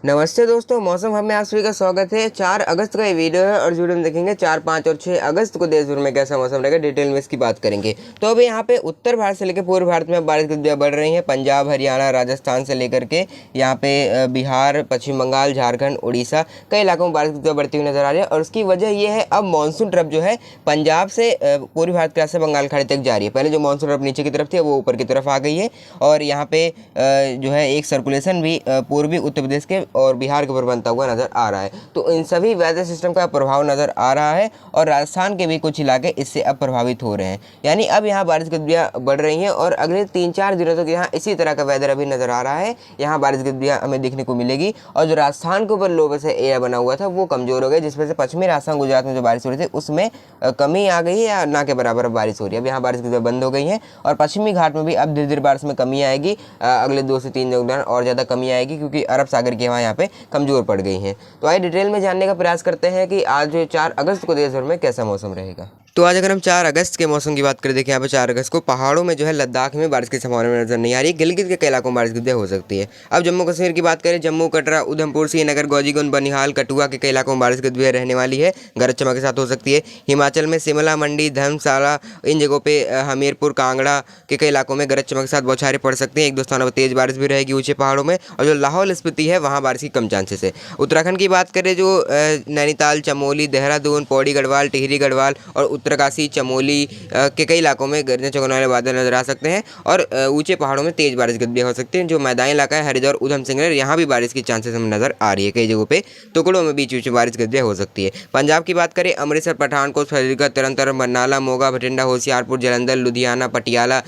नमस्ते दोस्तों, मौसम हमें आप सभी का स्वागत है। 4 अगस्त का ये वीडियो है और इस वीडियो में देखेंगे 4, 5 और 6 अगस्त को देश भर में कैसा मौसम रहेगा। डिटेल में इसकी बात करेंगे। तो अभी यहाँ पे उत्तर भारत से लेकर पूर्व भारत में बारिश की गतिविधियाँ बढ़ रही हैं। पंजाब, हरियाणा, राजस्थान से लेकर के यहाँ पे बिहार, पश्चिम बंगाल, झारखंड, उड़ीसा कई इलाकों में बारिश की गतिविधियाँ बढ़ती हुई नजर आ रही है। और उसकी वजह ये है, अब मानसून ट्रफ जो है पंजाब से पूर्वी भारत के रास्ते बंगाल खाड़ी तक जा रही है। पहले जो मानसून ट्रफ नीचे की तरफ थी वो ऊपर की तरफ आ गई है। और यहाँ पे जो है एक सर्कुलेशन भी पूर्वी उत्तर प्रदेश के और बिहार के ऊपर बनता हुआ नजर आ रहा है। तो इन सभी वेदर सिस्टम का प्रभाव नजर आ रहा है और राजस्थान के भी कुछ इलाके इससे अब प्रभावित हो रहे हैं। यानी अब यहाँ बारिश की गतिविधियाँ बढ़ रही हैं और अगले 3-4 दिनों तक यहाँ इसी तरह का वेदर अभी नजर आ रहा है। यहाँ बारिश की गतिविधियाँ हमें देखने को मिलेगी और जो राजस्थान के ऊपर लो प्रेशर एरिया बना हुआ था वो कमजोर हो गया, जिस वजह से पश्चिमी राजस्थान, गुजरात में जो बारिश हो रही थी उसमें कमी आ गई है या ना के बराबर बारिश हो रही है। अब यहाँ बारिश की बंद हो गई है और पश्चिमी घाट में भी अब धीरे धीरे बारिश में कमी आएगी। अगले 2 से 3 दिनों और ज़्यादा कमी आएगी क्योंकि अरब सागर की हवा यहाँ पे कमजोर पड़ गई हैं। तो आइए डिटेल में जानने का प्रयास करते हैं कि आज 4 अगस्त को देश भर में कैसा मौसम रहेगा। तो आज अगर हम 4 अगस्त के मौसम की बात करें, देखिए यहाँ पे 4 अगस्त को पहाड़ों में जो है लद्दाख में बारिश की संभावना नजर नहीं आ रही है। गिलगित के कई इलाकों में बारिश की हो सकती है। अब जम्मू कश्मीर की बात करें, जम्मू, कटरा, उधमपुर, श्रीनगर, गौजीगुंड, बनिहाल, कठुआ के कई इलाकों में बारिश की रहने वाली है, गरज चमक के साथ हो सकती है। हिमाचल में शिमला, मंडी, धर्मशाला, इन जगहों पे हमीरपुर, कांगड़ा के कई इलाकों में गरज चमक के साथ बौछारें पड़ सकती हैं। 1-2 स्थानों पर तेज बारिश भी रहेगी ऊंचे पहाड़ों में। और जो लाहौल स्पीति है वहाँ बारिश की कम चांसेस है। उत्तराखंड की बात करें, जो नैनीताल, चमोली, देहरादून, पौड़ी गढ़वाल, टिहरी गढ़वाल और उत्तरकाशी, चमोली के कई इलाकों में गरजने चमकने वाले बादल नजर आ सकते हैं और ऊंचे पहाड़ों में तेज बारिश की गतिविधियां हो सकती हैं। जो मैदानी इलाका है हरिद्वार, उधम सिंह नगर, यहाँ भी बारिश की चांसेस हमें नजर आ रही है। कई जगहों पे टुकड़ों में बीच बीच में बारिश की गतिविधियां हो सकती है। पंजाब की बात करें, अमृतसर, पठानकोट, फरीदकोट, तरन तारण, बरनाला, मोगा, भटिंडा, होशियारपुर, जालंधर, लुधियाना, पटियाला,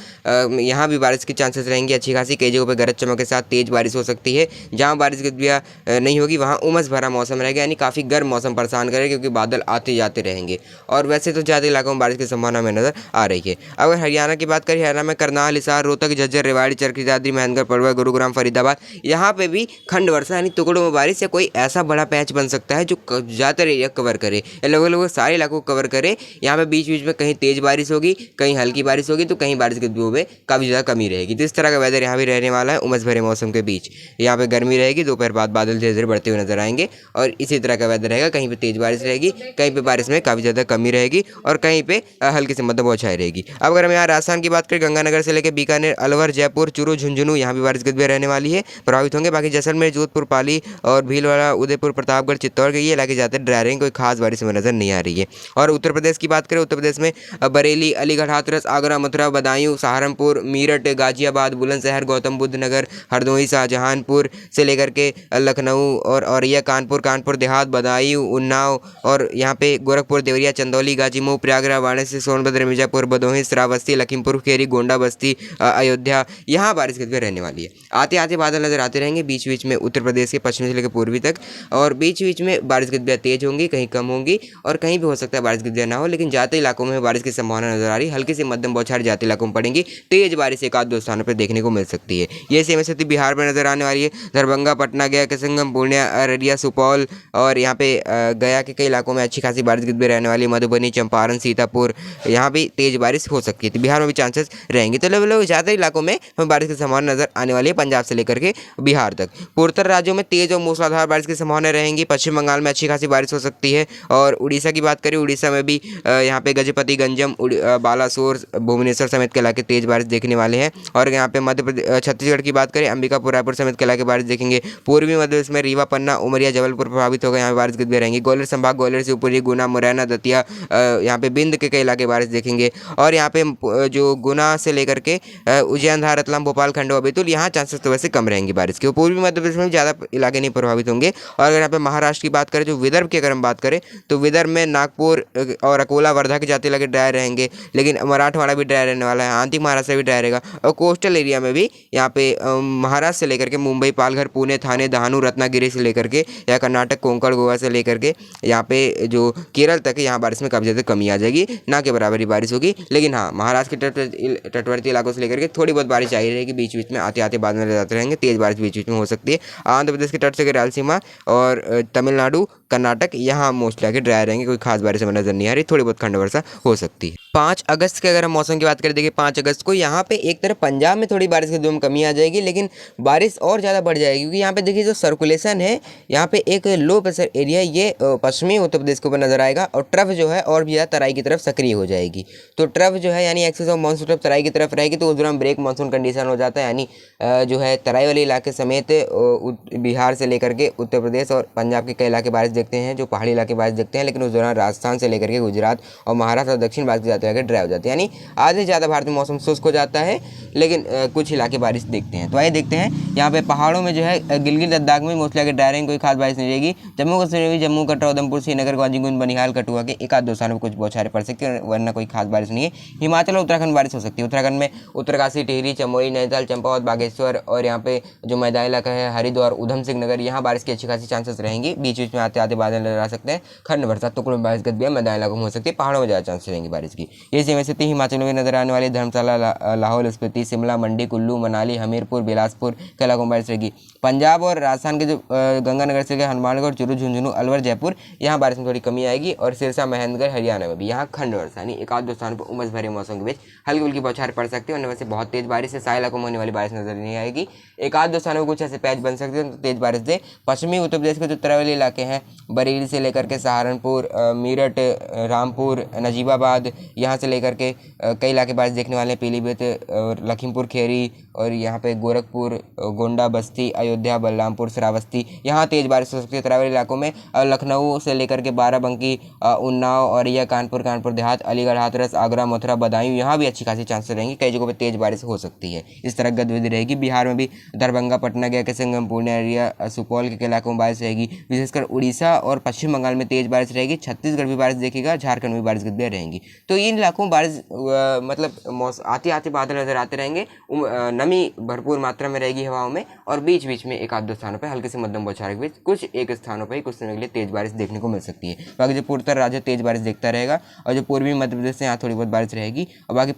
यहाँ भी बारिश की चांसेस रहेंगी अच्छी खासी। कई जगहों पर गरज चमक के साथ तेज बारिश हो सकती है। जहाँ बारिश की गतिविधियां नहीं होगी वहाँ उमस भरा मौसम रहेगा, यानी काफ़ी गर्म मौसम परेशान करेगा क्योंकि बादल आते जाते रहेंगे। और वैसे तो ज़्यादा इलाकों में बारिश की संभावना में नजर आ रही है। अगर हरियाणा की बात करें, हरियाणा में करनाल, हिसार, रोहतक, झज्जर, रेवाड़ी, चरखी दादरी, महेंद्रगढ़, पड़वा, गुरुग्राम, फरीदाबाद, यहाँ पे भी खंड वर्षा यानी टुकड़ों में बारिश या कोई ऐसा बड़ा पैच बन सकता है जो ज़्यादातर एरिया कवर करे या लगभग सारे इलाकों को कवर करे। यहाँ पे बीच बीच में कहीं तेज बारिश होगी, कहीं हल्की बारिश होगी, तो कहीं बारिश के दिनों में काफ़ी ज़्यादा कमी रहेगी। तो इस तरह का वेदर यहाँ भी रहने वाला है उमस भरे मौसम के बीच। यहाँ पे गर्मी रहेगी, दोपहर बाद बादल धीरे धीरे बढ़ते हुए नजर आएंगे और इसी तरह का वेदर रहेगा। कहीं पे तेज बारिश रहेगी, कहीं पे बारिश में काफ़ी ज़्यादा कमी रहेगी और कहीं पे हल्की से मध्यम बौछारें रहेगी। अब अगर हम यहाँ राजस्थान की बात करें, गंगानगर से लेकर बीकानेर, अलवर, जयपुर, चूरू, झुंझुनू, यहाँ भी बारिश गतिविधियां रहने वाली है, प्रभावित होंगे। बाकी जैसलमेर, जोधपुर, पाली और भीलवाड़ा, उदयपुर, प्रतापगढ़, चित्तौड़ के ये इलाके जाते ड्राई रहेंगे, कोई खास बारिश में नजर नहीं आ रही है। और उत्तर प्रदेश की बात करें, उत्तर प्रदेश में बरेली, अलीगढ़, हाथरस, आगरा, मथुरा, बदायूं, सहारनपुर, मीरठ, गाजियाबाद, बुलंदशहर, गौतम बुद्ध नगर, हरदोई, शाहजहांपुर से लेकर के लखनऊ और औरैया, कानपुर, कानपुर देहात, बदायूं, उन्नाव और यहाँ पे गोरखपुर, देवरिया, चंदौली, गाजीमऊ, प्रयागराज, वाराणसी, सोनभद्र, मिर्जापुर, भदोही, श्रावस्ती, लखीमपुर खेरी, गोंडा, बस्ती, अयोध्या, यहाँ बारिश की गतिविधियां रहने वाली है। आते आते बादल नजर आते रहेंगे बीच बीच में उत्तर प्रदेश के पश्चिमी से लेकर पूर्वी तक, और बीच बीच में बारिश की गतिविधियां तेज होंगी, कहीं कम होंगी और कहीं भी हो सकता है बारिश की गतिविधियां ना हो, लेकिन ज़्यादा इलाकों में बारिश की संभावना नजर आ रही है। हल्की से मध्यम बौछारें ज़्यादा इलाकों में पड़ेंगी, तेज बारिश 1-2 स्थानों पर देखने को मिल सकती है। ये सेम स्थिति बिहार में नजर आने वाली है। दरभंगा, पटना, गया, किशनगंज, पूर्णिया, अररिया, सुपौल और यहाँ पे गया के कई इलाकों में अच्छी खासी बारिश की गतिविधियां रहने वाली है। मधुबनी, चंपारण, सीतापुर, यहाँ भी तेज बारिश हो सकती है। तो बिहार में भी चांसेस रहेंगे। तो लगभग ज़्यादा इलाकों में हमें बारिश की संभावना नजर आने वाली है, पंजाब से लेकर के बिहार तक। पूर्वोत्तर राज्यों में तेज और मूसलाधार बारिश की संभावना रहेंगी। पश्चिम बंगाल में अच्छी खासी बारिश हो सकती है। और उड़ीसा की बात करें, उड़ीसा में भी यहाँ पे गजपति, गंजम, बालासोर, भुवनेश्वर समेत के इलाके तेज बारिश देखने वाले हैं। और यहाँ पे मध्य प्रदेश, छत्तीसगढ़ की बात करें, अंबिकापुर, रायपुर समेत के इलाके बारिश देखेंगे। पूर्वी मध्य प्रदेश में रीवा, पन्ना, उमरिया, जबलपुर प्रभावित होगा, यहाँ बारिश गतिविधियां रहेंगी। ग्वालियर संभाग, ग्वालियर से ऊपरी, गुना, मुरैना, दतिया, यहाँ पे बिंद के कई इलाके बारिश देखेंगे। और यहाँ पे जो गुना से लेकर के उज्जैन, धार, रतलाम, भोपाल, खंडवा, बैतूल, यहाँ चांसेस तो वैसे कम रहेंगी बारिश के। पूर्वी मध्य प्रदेश में ज़्यादा इलाके नहीं प्रभावित होंगे। और अगर यहाँ पे महाराष्ट्र की बात करें, जो विदर्भ की अगर हम बात करें, तो विदर्भ में नागपुर और अकोला, वर्धा के जाते इलाके ड्राई रहेंगे, लेकिन मराठवाड़ा भी ड्राई रहने वाला है, आंतरिक महाराष्ट्र भी ड्राई रहेगा। और कोस्टल एरिया में भी यहाँ पे महाराष्ट्र से लेकर के मुंबई, पालघर, पुणे, थाने, दहानू, रत्नागिरी से लेकर के या कर्नाटक, कोंकण, गोवा से लेकर के यहाँ पे जो केरल तक है, यहाँ बारिश में काफ़ी ज़्यादा कमी आ जाएगी, ना के बराबर ही बारिश होगी। लेकिन हाँ, महाराष्ट्र के तटवर्ती इलाकों से लेकर के थोड़ी बहुत बारिश आई रहेगी, बीच बीच में आते आते बादल नजर आते रहेंगे, तेज बारिश बीच बीच में हो सकती है। आंध्र प्रदेश के तट से रायलसीमा और तमिलनाडु, कर्नाटक, यहाँ मोस्टली आके ड्राई रहेंगे, कोई खास बारिश हमें नजर नहीं आ रही, थोड़ी बहुत खंड वर्षा हो सकती है। 5 अगस्त के अगर हम मौसम की बात करें, देखिए 5 अगस्त को यहाँ पे एक तरफ पंजाब में थोड़ी बारिश की धूम कमी आ जाएगी, लेकिन बारिश और ज़्यादा बढ़ जाएगी, क्योंकि यहाँ पे देखिए जो सर्कुलेशन है, यहाँ पे एक लो प्रेशर एरिया ये पश्चिमी उत्तर प्रदेश के ऊपर नजर आएगा, और ट्रफ जो है और भी ज़्यादा तराई की तरफ सक्रिय हो जाएगी। तो ट्रफ जो है यानी एक्सेस ऑफ मानसून ट्रफ तराई की तरफ रहेगी, तो उस दौरान ब्रेक मानसून कंडीशन हो जाता है, यानी जो है तराई वाले इलाके समेत बिहार से लेकर के उत्तर प्रदेश और पंजाब के कई इलाके बारिश देखते हैं, जो पहाड़ी इलाके बारिश देखते हैं, लेकिन उस दौरान राजस्थान से लेकर के गुजरात और महाराष्ट्र और दक्षिण भारत के जाते इलाके ड्राई हो जाते हैं, यानी आधे से ज़्यादा भारत में मौसम शुष्क हो जाता है, लेकिन कुछ इलाके बारिश देखते हैं। तो आइए देखते हैं, यहाँ पे पहाड़ों में जो है गिलगित लद्दाख में मोस्टली आगे ड्राई रहेंगे, कोई खास बारिश नहीं रहेगी। जम्मू कश्मीर में जम्मू, कटरा, उधमपुर, श्रीनगर, गाजीपुर, बनिहाल, कठुआ के एक आध दो स्थानों पर कुछ बौछारें पड़ सकती है, वरना कोई खास बारिश नहीं है। हिमाचल और उत्तराखंड बारिश हो सकती है। उत्तराखंड में उत्तरकाशी, टिहरी, चमोली, नैनीताल, चंपावत, बागेश्वर और यहाँ पे जो मैदानी इलाका है हरिद्वार, उधम सिंह नगर, यहाँ बारिश की अच्छी खासी चांसेस रहेंगी। बीच बीच में आते आते बादल नजर आ सकते हैं। खंड वर्षा टुकड़ों में बारिश गतिविधियां मैदानी इलाकों में हो सकती है, पहाड़ों में ज़्यादा चांसेस रहेंगी बारिश की। ये सेम स्थिति हिमाचल में नजर आने वाली धर्मशाला, लाहौल स्पीति, शिमला, मंडी, कुल्लू, मनाली, हमीरपुर, बिलासपुर के इलाकों में बारिश रहेगी। पंजाब और राजस्थान के जो गंगानगर से हनुमानगढ़, चूरू, झुंझुनू, अलवर, जयपुर, यहाँ बारिश में थोड़ी कमी आएगी। और सिरसा, महेंद्रगढ़, हरियाणा में भी यहाँ खंड वर्षा यानी एक आध दो स्थानों पर उमस भरे मौसम के बीच हल्की फुल्की बौछारें पड़ सकती है, और वैसे बहुत तेज बारिश से सारे इलाकों में होने वाली बारिश नजर नहीं आएगी। एक आध दो स्थानों पर कुछ ऐसे पैच बन सकते हैं तो तेज बारिश दे। पश्चिमी उत्तर प्रदेश के जो तराई इलाके हैं, बरेली से लेकर के सहारनपुर, मेरठ, रामपुर, नजीबाबाद, यहाँ से लेकर के कई इलाके बारिश देखने वाले हैं। पीलीभीत और लखीमपुर खीरी और यहाँ पे गोरखपुर, गोंडा, बस्ती, अयोध्या, बलरामपुर, श्रावस्ती, यहाँ तेज बारिश हो सकती है तराई इलाकों में। लखनऊ से लेकर के बाराबंकी, उन्नाव, औरैया, कानपुर, कानपुर देहात, अलीगढ़, हाथरस, आगरा, मथुरा, बदायूं, यहाँ भी अच्छी खासी चांसेस रहेंगी, कई जगहों पर तेज बारिश हो सकती है। इस तरह गतिविधि रहेगी। बिहार में भी दरभंगा, पटना, गया के संगम, पूर्णिया एरिया, सुपौल के इलाकों में बारिश रहेगी। विशेषकर उड़ीसा और पश्चिम बंगाल में तेज बारिश रहेगी। छत्तीसगढ़ भी बारिश देखेगा, झारखंड में बारिश गतिविधियां रहेंगी। तो इन इलाकों में बारिश मतलब आते आते बादल नजर आते रहेंगे, नमी भरपूर मात्रा में रहेगी हवाओं में, और बीच बीच में एक आध दो स्थानों पर हल्के से मध्यम बौछारें के बीच कुछ एक स्थानों पर ही कुछ समय के लिए तेज बारिश देखने को मिल सकती है। बाकी जो पूर्वोत्तर राज्य तेज बारिश देखता रहेगा, और जो पूर्वी मध्य प्रदेश से यहाँ थोड़ी बहुत बारिश रहेगी। और बाकी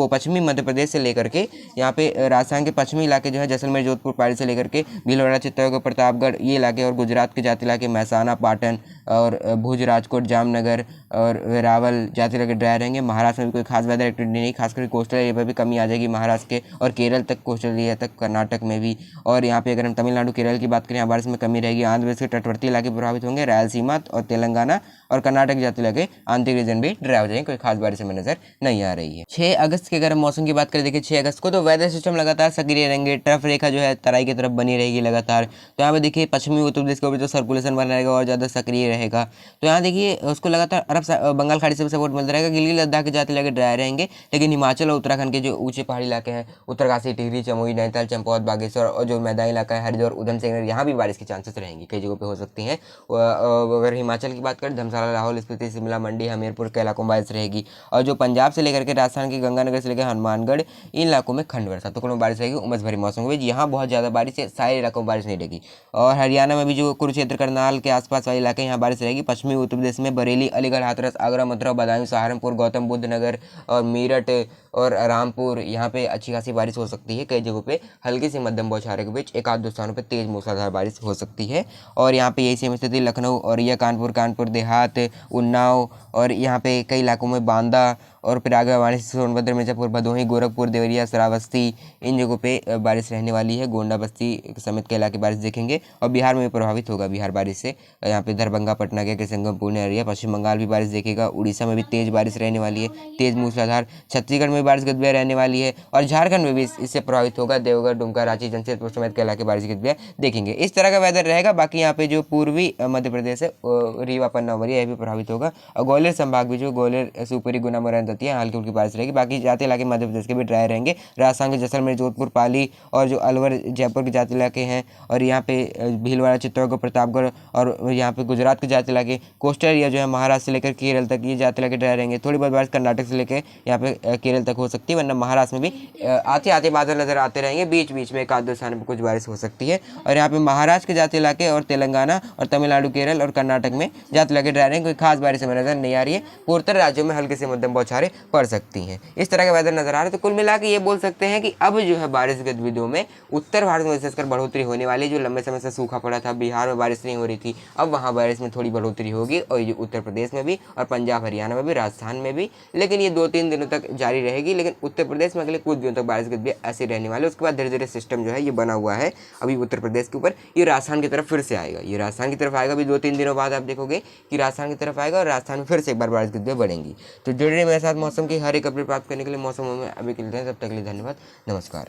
पश्चिमी मध्य प्रदेश से लेकर के यहाँ पे राजस्थान के पश्चिमी इलाके जो है जैसलमेर, जोधपुर, पाली से लेकर के भीलवाड़ा, चित्तौड़गढ़, प्रतापगढ़ ये इलाके, और गुजरात के जाति इलाके महसाना, पाटन और भुज, राजकोट, जामनगर और वेरावल जाति इलाके ड्राई रहेंगे। महाराष्ट्र में भी कोई खास वेदर एक्टिविटी नहीं, खासकर कोस्टल एरिया पर भी कमी आ जाएगी महाराष्ट्र के, और केरल तक, कोस्टल एरिया तक, कर्नाटक में भी। और यहाँ पे अगर हम तमिलनाडु, केरल की बात करें, यहाँ बारिश में कमी रहेगी। आंध्र प्रदेश के तटवर्ती इलाके प्रभावित होंगे, रायलसीमा और तेलंगाना और कर्नाटक जाति इलाके आंतरिक रीजन भी ड्राई हो जाएंगे, कोई खास बारिश में नजर नहीं आ रही है। 6 अगस्त के अगर हम मौसम की बात करें, देखिए 6 अगस्त को तो वेदर सिस्टम लगातार सक्रिय रहेंगे, ट्रफ रेखा जो है तराई की तरफ बनी रहेगी लगातार। तो यहाँ पे देखिए पश्चिमी उत्तर प्रदेश के ऊपर जो सर्कुलेशन बना रहेगा और ज़्यादा सक्रिय रहेगा, तो यहाँ देखिए उसको लगातार बंगाल खाड़ी से भी सपोर्ट मिलता रहेगा। गिलगित लद्दाख के जाते इलाके ड्राई रहेंगे, लेकिन हिमाचल और उत्तराखंड के जो ऊंचे पहाड़ी इलाके हैं, उत्तरकाशी, टिहरी, चमोली, नैनीताल, चंपावत, बागेश्वर और जो मैदानी इलाका है हरिद्वार, उधम सिंह, यहाँ भी बारिश की चांसेस रहेंगी, कई जगहों पे हो सकती हैं। अगर हिमाचल की बात करें, धर्मशाला, लाहौल स्पीति, शिमला, मंडी, हमीरपुर के इलाकों में बारिश रहेगी। और जो पंजाब से लेकर के राजस्थान के गंगानगर से लेकर हनुमानगढ़, इन इलाकों में खंड वर्षा टुकड़ों में बारिश रहेगी, उमस भरी मौसम के बीच। यहाँ बहुत ज़्यादा बारिश है, सारे इलाकों में बारिश नहीं रहेगी। और हरियाणा में भी जो कुरुक्षेत्र, करनाल के आसपास वाले इलाके, यहाँ बारिश रहेगी। पश्चिमी उत्तर प्रदेश में बरेली, अलीगढ़, हाथरस, आगरा, मथुरा, बदायूं, सहारनपुर, गौतम बुद्ध नगर और मेरठ और रामपुर, यहाँ पे अच्छी खासी बारिश हो सकती है। कई जगहों पे हल्की से मध्यम बौछारें के बीच एक आध दो स्थानों पे तेज मूसलाधार बारिश हो सकती है। और यहाँ पे यही सेम स्थिति लखनऊ, औरैया, कानपुर, कानपुर देहात, उन्नाव और यहाँ पे कई इलाकों में बांदा और फिर आगे वाराणसी, सोनभद्र, मिर्जापुर, भदोही, गोरखपुर, देवरिया, श्रावस्ती, इन जगहों पे बारिश रहने वाली है। गोंडा, बस्ती समेत के इलाके बारिश देखेंगे। और बिहार में भी प्रभावित होगा बिहार बारिश से, यहाँ पे दरभंगा, पटना, गया के संगम, पूर्णिया एरिया। पश्चिम बंगाल भी बारिश देखेगा। उड़ीसा में भी तेज बारिश रहने वाली है, तेज मूसलाधार। छत्तीसगढ़ में भी बारिश गतिविधियाँ रहने वाली है, और झारखंड में भी इससे प्रभावित होगा। देवघर, दुमका, रांची, जमशेदपुर समेत के इलाके बारिश गतिविधियाँ देखेंगे। इस तरह का वेदर रहेगा। बाकी यहाँ पे जो पूर्वी मध्य प्रदेश है, रीवा, पन्ना, उमरिया, यह भी प्रभावित होगा। और ग्वालियर संभाग भी, जो ग्वालियर, शिवपुरी, गुना, मुरैना, दतिया हल्की फुल्की बारिश रहेगी। बाकी जाते इलाके मध्य प्रदेश के भी ड्राई रहेंगे। राजस्थान के जैसलमेर, जोधपुर, पाली और जो अलवर, जयपुर के जाते इलाके हैं, और यहाँ पे भीलवाड़ा, चित्तौड़गढ़, प्रतापगढ़ और यहाँ पे गुजरात के जाते इलाके, कोस्टल एरिया जो है महाराष्ट्र से लेकर केरल तक, ये जाते इलाके ड्राई रहेंगे। थोड़ी बहुत बारिश कर्नाटक से लेकर यहाँ पे केरल तक हो सकती है, वरना महाराष्ट्र में भी आते आते बादल नजर आते रहेंगे। बीच बीच में एक आध दो स्थान पर कुछ बारिश हो सकती है। और यहाँ पे महाराष्ट्र के जाते इलाके और तेलंगाना और तमिलनाडु, केरल और कर्नाटक में जाते इलाके ड्राई रहेंगे। कोई खास बारिश हमें नजर नहीं आ रही है। पूर्वोत्तर राज्यों में हल्के से मध्यम बौछारें पड़ सकती हैं। इस तरह का वेदर नजर आ रहा है। तो कुल मिला के ये बोल सकते हैं कि अब जो है बारिश गतिविधियों में उत्तर भारत में विशेषकर बढ़ोतरी होने वाली। जो लंबे समय से सूखा पड़ा था, बिहार में बारिश नहीं हो रही थी, अब वहाँ बारिश में थोड़ी बढ़ोतरी होगी। और ये उत्तर प्रदेश में भी और पंजाब हरियाणा में भी, राजस्थान में भी। लेकिन ये 2-3 दिनों तक जारी रहेगी। लेकिन उत्तर प्रदेश में अगले कुछ दिनों तक बारिश गतिविधि ऐसी रहने वाली है। उसके बाद धीरे धीरे सिस्टम जो है ये बना हुआ है अभी उत्तर प्रदेश के ऊपर, ये राजस्थान की तरफ फिर से आएगा। ये राजस्थान की तरफ आएगा अभी 2-3 दिनों बाद। आप देखोगे कि राजस्थान की तरफ आएगा और राजस्थान में फिर से एक बार बारिश गतिविधियां बढ़ेंगी। तो जुड़े मेरे साथ मौसम की हर एक अपडेट प्राप्त करने के लिए। मौसम में अभी के लिए तब तक के लिए धन्यवाद, नमस्कार।